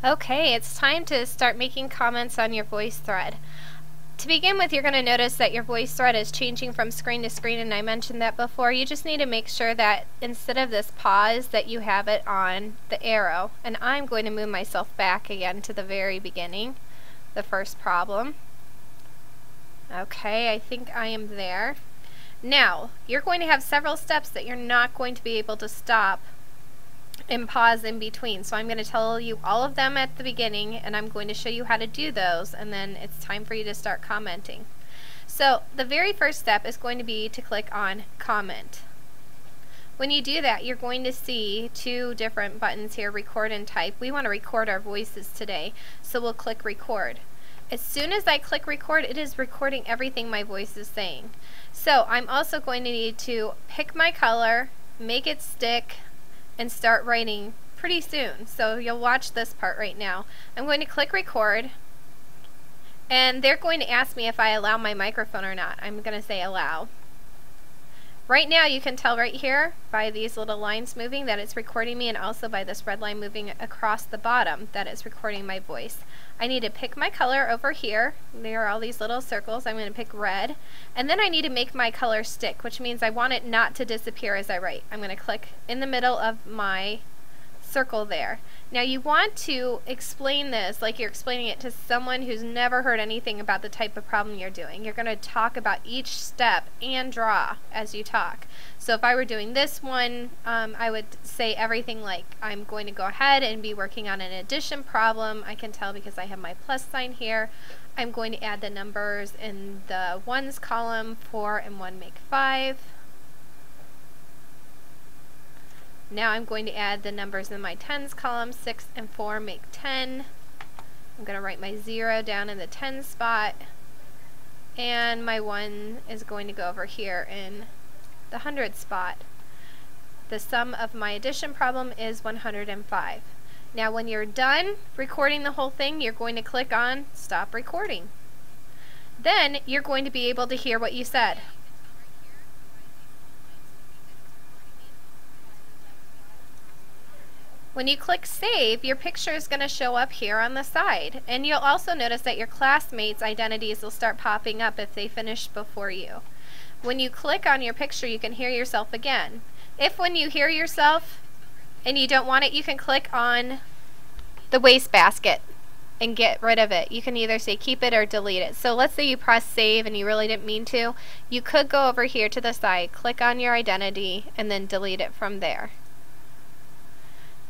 Okay, it's time to start making comments on your VoiceThread. To begin with, you're going to notice that your VoiceThread is changing from screen to screen, and I mentioned that before. You just need to make sure that instead of this pause that you have it on the arrow. And I'm going to move myself back again to the very beginning, the first problem. Okay, I think I am there. Now, you're going to have several steps that you're not going to be able to stop and pause in between. So I'm going to tell you all of them at the beginning, and I'm going to show you how to do those, and then it's time for you to start commenting. So the very first step is going to be to click on comment. When you do that, you're going to see two different buttons here, record and type. We want to record our voices today, so we'll click record. As soon as I click record, it is recording everything my voice is saying. So I'm also going to need to pick my color, make it stick, and start writing pretty soon. So you'll watch this part right now. I'm going to click record, and they're going to ask me if I allow my microphone or not. I'm going to say allow. Right now you can tell right here by these little lines moving that it's recording me, and also by this red line moving across the bottom that it's recording my voice. I need to pick my color over here. There are all these little circles. I'm going to pick red, and then I need to make my color stick, which means I want it not to disappear as I write. I'm going to click in the middle of my circle there. Now you want to explain this like you're explaining it to someone who's never heard anything about the type of problem you're doing. You're going to talk about each step and draw as you talk. So if I were doing this one, I would say everything like I'm going to go ahead and be working on an addition problem. I can tell because I have my plus sign here. I'm going to add the numbers in the ones column. 4 and 1 make 5. Now I'm going to add the numbers in my tens column. 6 and 4 make 10. I'm going to write my 0 down in the 10 spot, and my 1 is going to go over here in the 100 spot. The sum of my addition problem is 105. Now when you're done recording the whole thing, you're going to click on stop recording. Then you're going to be able to hear what you said. When you click save, your picture is going to show up here on the side, and you'll also notice that your classmates' identities will start popping up if they finish before you. When you click on your picture, you can hear yourself again. If when you hear yourself and you don't want it, you can click on the wastebasket and get rid of it. You can either say keep it or delete it. So let's say you press save and you really didn't mean to. You could go over here to the side, click on your identity, and then delete it from there.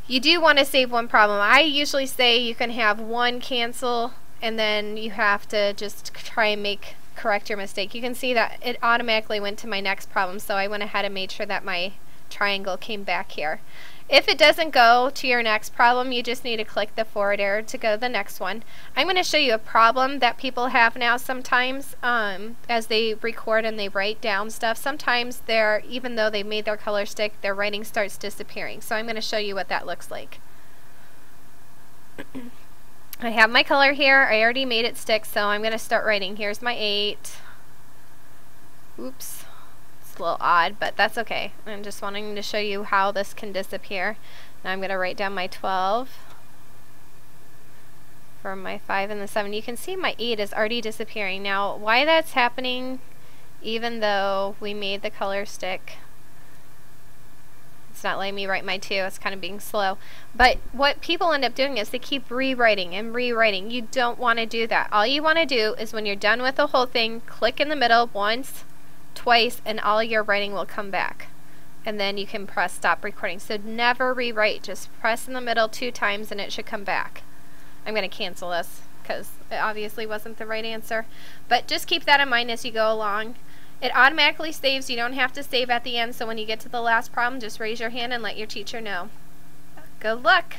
You do want to save one problem. I usually say you can have one cancel, and then you have to just try and correct your mistake. You can see that it automatically went to my next problem, so I went ahead and made sure that my triangle came back here. If it doesn't go to your next problem, you just need to click the forward arrow to go to the next one. I'm going to show you a problem that people have now sometimes as they record and they write down stuff. Sometimes even though they made their color stick, their writing starts disappearing. So I'm going to show you what that looks like. I have my color here. I already made it stick, so I'm going to start writing. Here's my 8. Oops. A little odd, but that's okay. I'm just wanting to show you how this can disappear. Now I'm going to write down my 12 for my 5 and the 7. You can see my 8 is already disappearing. Now why that's happening, even though we made the color stick, it's not letting me write my 2. It's kind of being slow. But what people end up doing is they keep rewriting and rewriting. You don't want to do that. All you want to do is when you're done with the whole thing, click in the middle once, twice, and all your writing will come back, and then you can press stop recording. So never rewrite, just press in the middle 2 times and it should come back. I'm going to cancel this because it obviously wasn't the right answer, but just keep that in mind as you go along. It automatically saves. You don't have to save at the end, so when you get to the last problem, just raise your hand and let your teacher know. Good luck!